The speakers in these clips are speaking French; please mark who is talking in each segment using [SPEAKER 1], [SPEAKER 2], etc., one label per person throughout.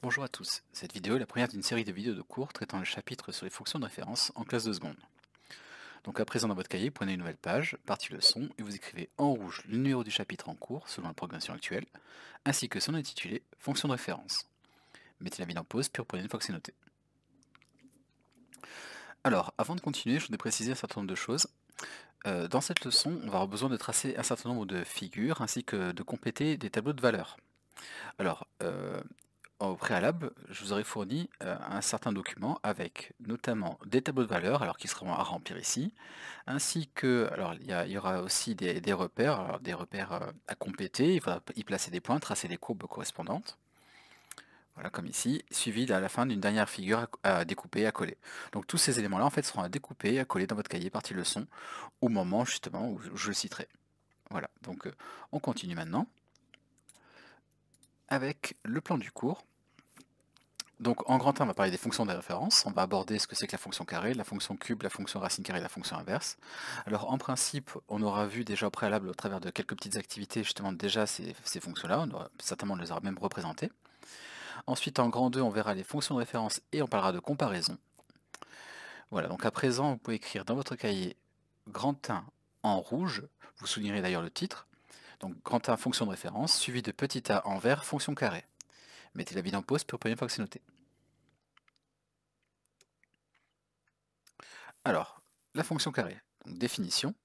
[SPEAKER 1] Bonjour à tous, cette vidéo est la première d'une série de vidéos de cours traitant le chapitre sur les fonctions de référence en classe de seconde. Donc à présent dans votre cahier, prenez une nouvelle page, partie leçon, et vous écrivez en rouge le numéro du chapitre en cours selon la programmation actuelle, ainsi que son intitulé fonction de référence. Mettez la vidéo en pause, puis reprenez une fois que c'est noté. Alors, avant de continuer, je voudrais préciser un certain nombre de choses. Dans cette leçon, on va avoir besoin de tracer un certain nombre de figures, ainsi que de compléter des tableaux de valeurs. Alors, au préalable, je vous aurais fourni un certain document avec notamment des tableaux de valeurs, alors qui seront à remplir ici, ainsi que, alors il y aura aussi des repères, alors des repères à compléter, il faudra y placer des points, tracer les courbes correspondantes, voilà comme ici, suivi à la fin d'une dernière figure à découper, à coller. Donc tous ces éléments-là en fait seront à découper, à coller dans votre cahier partie leçon, au moment justement où je le citerai. Voilà, donc on continue maintenant avec le plan du cours. Donc en grand 1, on va parler des fonctions de référence, on va aborder ce que c'est que la fonction carré, la fonction cube, la fonction racine carrée et la fonction inverse. Alors en principe, on aura vu déjà au préalable au travers de quelques petites activités justement déjà ces fonctions-là, on aura certainement les aura même représentées. Ensuite en grand 2, on verra les fonctions de référence et on parlera de comparaison. Voilà, donc à présent vous pouvez écrire dans votre cahier grand 1 en rouge, vous soulignerez d'ailleurs le titre, donc grand 1 fonction de référence, suivi de petit a en vert fonction carrée. Mettez la vidéo en pause pour la première fois que c'est noté. Alors, la fonction carré, donc définition.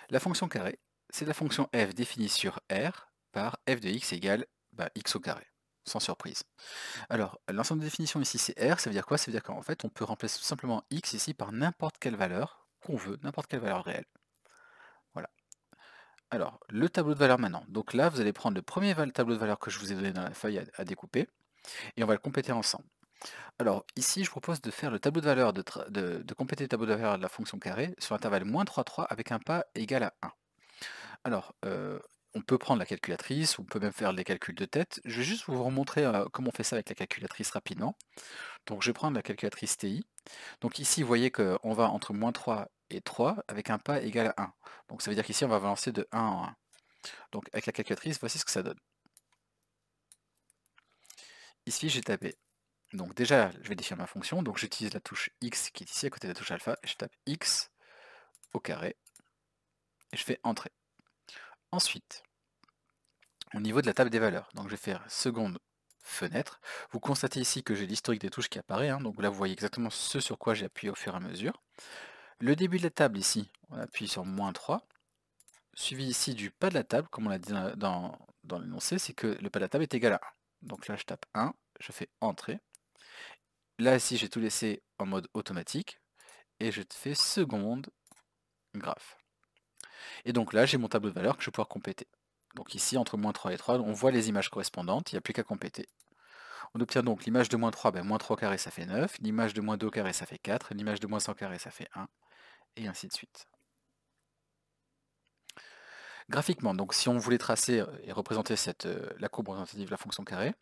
[SPEAKER 1] La fonction carré, c'est la fonction f définie sur R par f de x égale x au carré, sans surprise. Alors, l'ensemble de définition ici c'est R, ça veut dire quoi? Ça veut dire qu'en fait on peut remplacer tout simplement x ici par n'importe quelle valeur qu'on veut, n'importe quelle valeur réelle. Voilà. Alors, le tableau de valeur maintenant. Donc là, vous allez prendre le premier tableau de valeur que je vous ai donné dans la feuille à découper, et on va le compléter ensemble. Alors ici, je propose de faire le tableau de valeur, de compléter le tableau de valeur de la fonction carré sur l'intervalle moins 3, 3 avec un pas égal à 1. Alors, on peut prendre la calculatrice, ou on peut même faire les calculs de tête. Je vais juste vous remontrer comment on fait ça avec la calculatrice rapidement. Donc je vais prendre la calculatrice TI. Donc ici, vous voyez qu'on va entre moins 3 et 3 avec un pas égal à 1. Donc ça veut dire qu'ici, on va avancer de 1 en 1. Donc avec la calculatrice, voici ce que ça donne. Ici, j'ai tapé. Donc déjà, je vais définir ma fonction. Donc j'utilise la touche X qui est ici à côté de la touche alpha. Et je tape X au carré. Et je fais Entrée. Ensuite, au niveau de la table des valeurs, donc je vais faire seconde fenêtre. Vous constatez ici que j'ai l'historique des touches qui apparaît, hein, donc là vous voyez exactement ce sur quoi j'ai appuyé au fur et à mesure. Le début de la table ici, on appuie sur moins 3, suivi ici du pas de la table, comme on l'a dit dans l'énoncé, c'est que le pas de la table est égal à 1. Donc là je tape 1, je fais Entrée. Là ici j'ai tout laissé en mode automatique, et je fais seconde graphe. Et donc là j'ai mon tableau de valeurs que je vais pouvoir compléter. Donc ici entre moins 3 et 3, on voit les images correspondantes, il n'y a plus qu'à compléter. On obtient donc l'image de moins 3, moins 3 au carré ça fait 9, l'image de moins 2 au carré ça fait 4, l'image de moins 100 au carré ça fait 1, et ainsi de suite. Graphiquement, donc si on voulait tracer et représenter la courbe représentative de la fonction carré,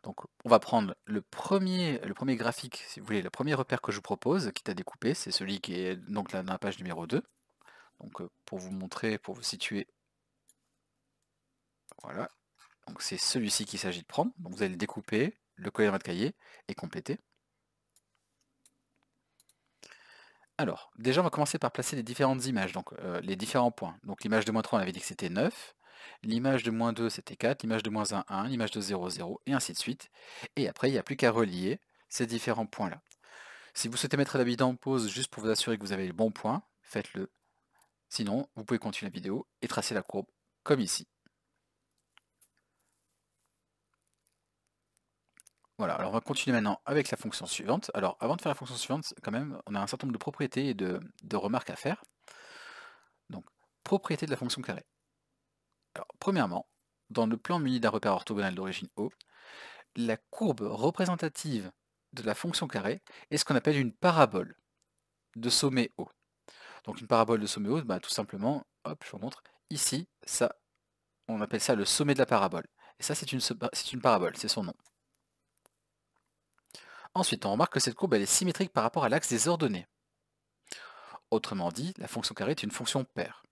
[SPEAKER 1] donc on va prendre le premier graphique, si vous voulez, le premier repère que je vous propose, qui est à découper, c'est celui qui est donc là dans la page numéro 2. Donc pour vous montrer, pour vous situer, voilà. Donc c'est celui-ci qu'il s'agit de prendre. Donc vous allez le découper, le coller dans votre cahier et compléter. Alors, déjà, on va commencer par placer les différentes images, donc les différents points. Donc l'image de moins 3, on avait dit que c'était 9. L'image de moins 2, c'était 4. L'image de moins 1, 1. L'image de 0, 0. Et ainsi de suite. Et après, il n'y a plus qu'à relier ces différents points-là. Si vous souhaitez mettre la vidéo en pause juste pour vous assurer que vous avez les bons points, faites-le. Sinon, vous pouvez continuer la vidéo et tracer la courbe comme ici. Voilà, alors on va continuer maintenant avec la fonction suivante. Alors avant de faire la fonction suivante, quand même, on a un certain nombre de propriétés et de remarques à faire. Donc, propriété de la fonction carré. Alors, premièrement, dans le plan muni d'un repère orthogonal d'origine O, la courbe représentative de la fonction carré est ce qu'on appelle une parabole de sommet O. Donc une parabole de sommet O, tout simplement, hop, je vous montre, ici, ça, on appelle ça le sommet de la parabole. Et ça, c'est une parabole, c'est son nom. Ensuite, on remarque que cette courbe elle est symétrique par rapport à l'axe des ordonnées. Autrement dit, la fonction carré est une fonction paire.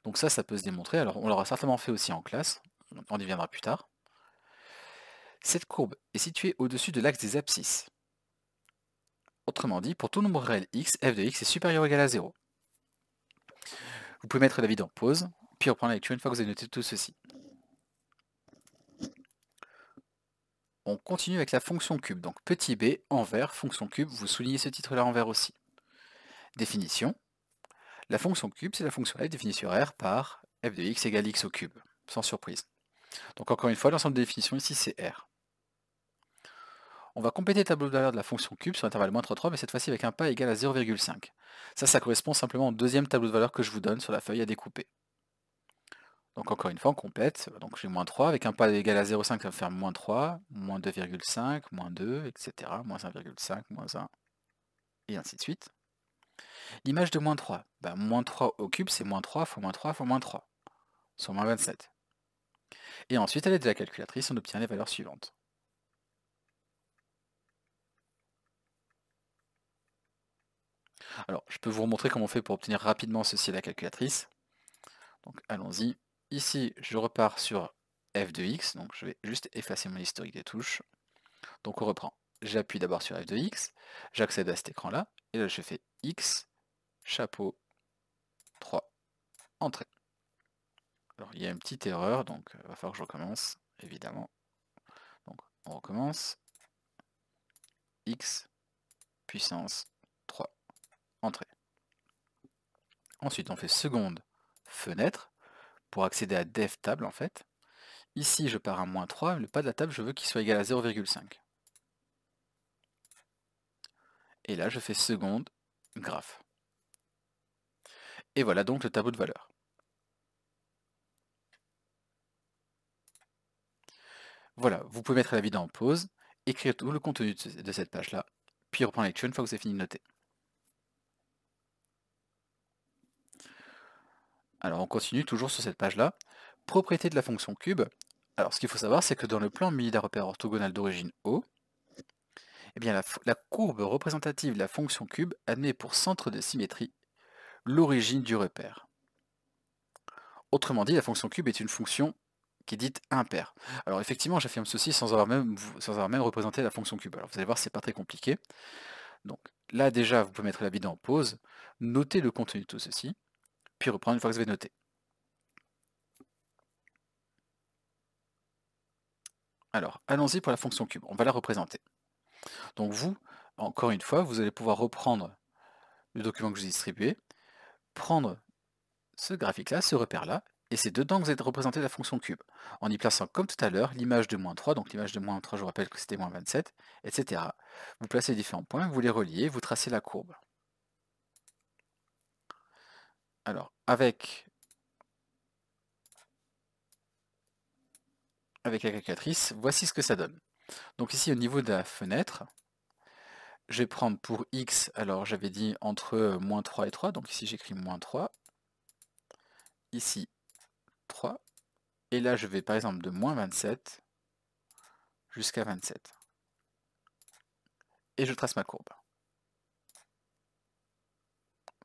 [SPEAKER 1] Donc ça peut se démontrer, alors on l'aura certainement fait aussi en classe, on y viendra plus tard. Cette courbe est située au-dessus de l'axe des abscisses. Autrement dit, pour tout nombre réel x, f de x est supérieur ou égal à 0. Vous pouvez mettre la vidéo en pause, puis reprendre la lecture une fois que vous avez noté tout ceci. On continue avec la fonction cube. Donc petit b en vert, fonction cube, vous soulignez ce titre-là en vert aussi. Définition. La fonction cube, c'est la fonction f définie sur R par f de x égale x au cube, sans surprise. Donc encore une fois, l'ensemble des définitions ici, c'est R. On va compléter le tableau de valeur de la fonction cube sur l'intervalle moins 3, mais cette fois-ci avec un pas égal à 0,5. Ça correspond simplement au deuxième tableau de valeur que je vous donne sur la feuille à découper. Donc encore une fois, on complète. Donc j'ai moins 3, avec un pas égal à 0,5, ça va faire moins 3, moins 2,5, moins 2, etc. Moins 1,5, moins 1, et ainsi de suite. L'image de moins 3, moins 3 au cube, c'est moins 3 fois moins 3 fois moins 3, soit moins 27. Et ensuite, à l'aide de la calculatrice, on obtient les valeurs suivantes. Alors, je peux vous remontrer comment on fait pour obtenir rapidement ceci à la calculatrice. Donc, allons-y. Ici, je repars sur f de x, donc je vais juste effacer mon historique des touches. Donc, on reprend. J'appuie d'abord sur f de x, j'accède à cet écran-là, et là, je fais x, chapeau, 3, entrée. Alors, il y a une petite erreur, donc il va falloir que je recommence, évidemment. Donc, on recommence. X, puissance 3, entrée. Ensuite, on fait seconde fenêtre pour accéder à dev table en fait. Ici, je pars à moins 3, le pas de la table, je veux qu'il soit égal à 0,5. Et là, je fais seconde graphe. Et voilà donc le tableau de valeur. Voilà, vous pouvez mettre la vidéo en pause, écrire tout le contenu de cette page-là, puis reprendre la lecture une fois que vous avez fini de noter. Alors on continue toujours sur cette page-là. Propriété de la fonction cube. Alors ce qu'il faut savoir, c'est que dans le plan MIDI d'un repère orthogonal d'origine O, eh bien, la courbe représentative de la fonction cube admet pour centre de symétrie l'origine du repère. Autrement dit, la fonction cube est une fonction qui est dite impaire. Alors effectivement, j'affirme ceci sans avoir même représenté la fonction cube. Alors vous allez voir, c'est pas très compliqué. Donc là déjà, vous pouvez mettre la vidéo en pause, noter le contenu de tout ceci, puis reprendre une fois que vous avez noté. Alors, allons-y pour la fonction cube, on va la représenter. Donc vous, encore une fois, vous allez pouvoir reprendre le document que je vous ai distribué, prendre ce graphique-là, ce repère-là, et c'est dedans que vous allez représenter la fonction cube, en y plaçant comme tout à l'heure l'image de moins 3, donc l'image de moins 3, je vous rappelle que c'était moins 27, etc. Vous placez les différents points, vous les reliez, vous tracez la courbe. Alors, avec la calculatrice, voici ce que ça donne. Donc ici, au niveau de la fenêtre, je vais prendre pour x, alors j'avais dit entre moins 3 et 3, donc ici j'écris moins 3, ici 3, et là je vais par exemple de moins 27 jusqu'à 27. Et je trace ma courbe.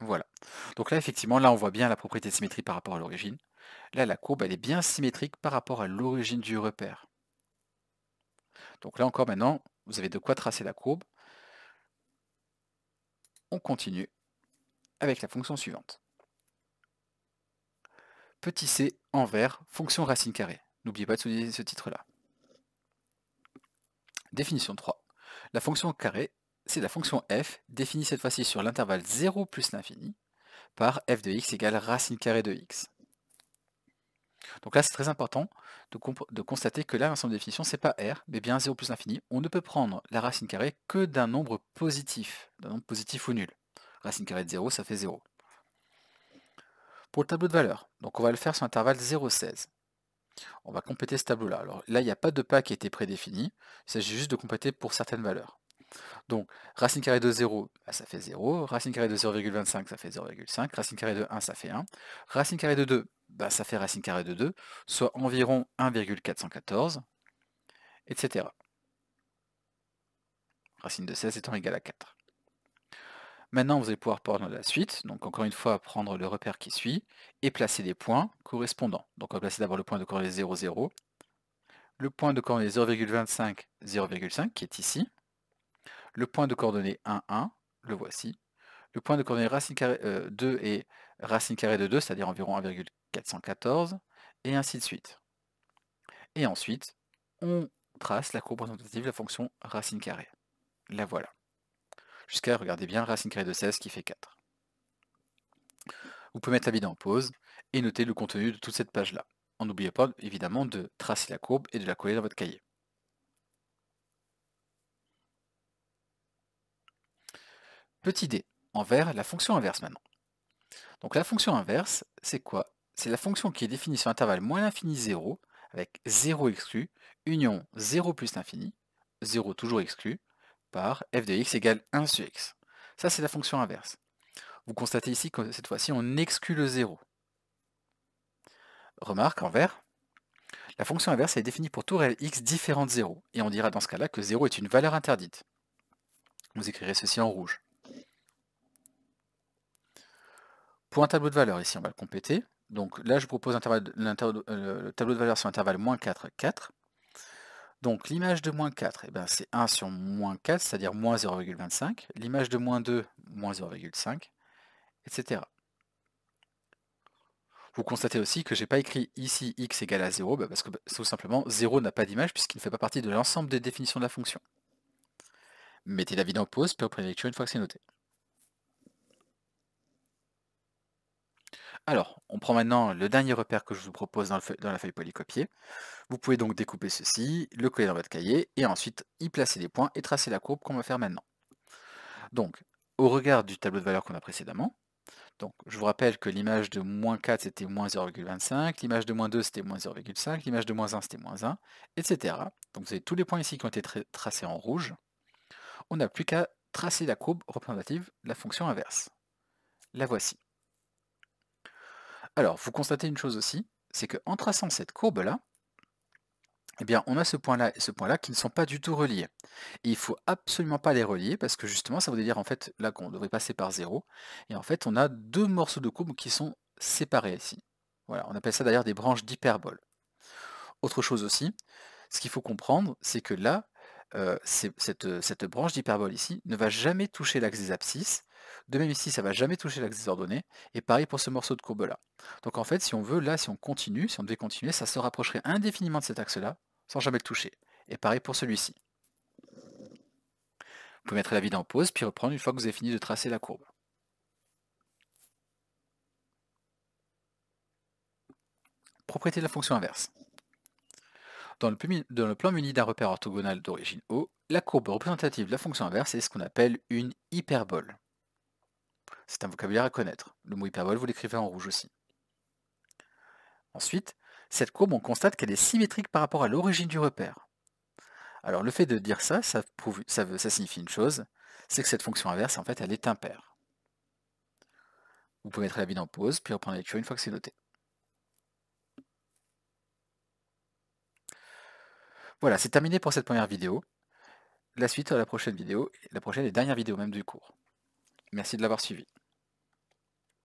[SPEAKER 1] Voilà. Donc là effectivement, là on voit bien la propriété de symétrie par rapport à l'origine. Là la courbe elle est bien symétrique par rapport à l'origine du repère. Donc là encore maintenant, vous avez de quoi tracer la courbe. On continue avec la fonction suivante. Petit c en vert, fonction racine carrée. N'oubliez pas de souligner ce titre-là. Définition 3. La fonction carré, c'est la fonction f, définie cette fois-ci sur l'intervalle 0 plus l'infini, par f de x égale racine carrée de x. Donc là, c'est très important de constater que là, l'ensemble de définition, c'est pas R, mais bien 0 plus l'infini. On ne peut prendre la racine carrée que d'un nombre positif ou nul. Racine carrée de 0, ça fait 0. Pour le tableau de valeur, donc on va le faire sur l'intervalle 0,16. On va compléter ce tableau-là. Alors là, il n'y a pas de pas qui a été prédéfini, il s'agit juste de compléter pour certaines valeurs. Donc, racine carrée de 0, ça fait 0. Racine carrée de 0,25, ça fait 0,5. Racine carrée de 1, ça fait 1. Racine carrée de 2, ça fait racine carrée de 2, soit environ 1,414, etc. Racine de 16 étant égale à 4. Maintenant, vous allez pouvoir prendre la suite. Donc, encore une fois, prendre le repère qui suit et placer les points correspondants. Donc, on va placer d'abord le point de coordonnée 0, 0, le point de coordonnées 0,25, 0,5 qui est ici, le point de coordonnées 1, 1, le voici, le point de coordonnées racine carrée 2 et racine carrée de 2, c'est-à-dire environ 1,414, et ainsi de suite. Et ensuite, on trace la courbe représentative de la fonction racine carrée. La voilà. Jusqu'à, regardez bien, racine carrée de 16 qui fait 4. Vous pouvez mettre la vidéo en pause et noter le contenu de toute cette page-là. N'oubliez pas, évidemment, de tracer la courbe et de la coller dans votre cahier. Petit d, en vert, la fonction inverse maintenant. Donc la fonction inverse, c'est quoi? C'est la fonction qui est définie sur l'intervalle moins l'infini 0, avec 0 exclu, union 0 plus l'infini, 0 toujours exclu, par f de x égale 1 sur x. Ça, c'est la fonction inverse. Vous constatez ici que cette fois-ci, on exclut le 0. Remarque, en vert, la fonction inverse est définie pour tout réel x différent de 0, et on dira dans ce cas-là que 0 est une valeur interdite. Vous écrirez ceci en rouge. Pour un tableau de valeurs, ici on va le compléter. Donc là je propose le tableau de valeurs sur l'intervalle moins 4, 4. Donc l'image de moins 4, c'est 1 sur moins 4, c'est-à-dire moins 0,25. L'image de moins 2, moins 0,5, etc. Vous constatez aussi que je n'ai pas écrit ici x égale à 0, parce que tout simplement 0 n'a pas d'image puisqu'il ne fait pas partie de l'ensemble des définitions de la fonction. Mettez la vidéo en pause, puis reprenez la lecture une fois que c'est noté. Alors, on prend maintenant le dernier repère que je vous propose dans la feuille polycopiée. Vous pouvez donc découper ceci, le coller dans votre cahier, et ensuite y placer les points et tracer la courbe qu'on va faire maintenant. Donc, au regard du tableau de valeurs qu'on a précédemment, donc je vous rappelle que l'image de moins 4 c'était moins 0,25, l'image de moins 2 c'était moins 0,5, l'image de moins 1 c'était moins 1, etc. Donc vous avez tous les points ici qui ont été tracés en rouge. On n'a plus qu'à tracer la courbe représentative de la fonction inverse. La voici. Alors, vous constatez une chose aussi, c'est qu'en traçant cette courbe-là, on a ce point-là et ce point-là qui ne sont pas du tout reliés. Et il ne faut absolument pas les relier parce que justement, ça voudrait dire en fait là qu'on devrait passer par 0. Et en fait, on a deux morceaux de courbe qui sont séparés ici. Voilà, on appelle ça d'ailleurs des branches d'hyperbole. Autre chose aussi, ce qu'il faut comprendre, c'est que là, cette branche d'hyperbole ici ne va jamais toucher l'axe des abscisses. De même ici, ça ne va jamais toucher l'axe des ordonnées. Et pareil pour ce morceau de courbe là. Donc en fait, si on veut, là, si on devait continuer, ça se rapprocherait indéfiniment de cet axe-là, sans jamais le toucher. Et pareil pour celui-ci. Vous pouvez mettre la vidéo en pause, puis reprendre une fois que vous avez fini de tracer la courbe. Propriété de la fonction inverse. Dans le plan muni d'un repère orthogonal d'origine O, la courbe représentative de la fonction inverse est ce qu'on appelle une hyperbole. C'est un vocabulaire à connaître. Le mot hyperbole, vous l'écrivez en rouge aussi. Ensuite, cette courbe, on constate qu'elle est symétrique par rapport à l'origine du repère. Alors le fait de dire ça, ça signifie une chose, c'est que cette fonction inverse, en fait, elle est impaire. Vous pouvez mettre la vidéo en pause, puis reprendre la lecture une fois que c'est noté. Voilà, c'est terminé pour cette première vidéo. La suite à la prochaine vidéo, la prochaine et dernière vidéo même du cours. Merci de l'avoir suivi.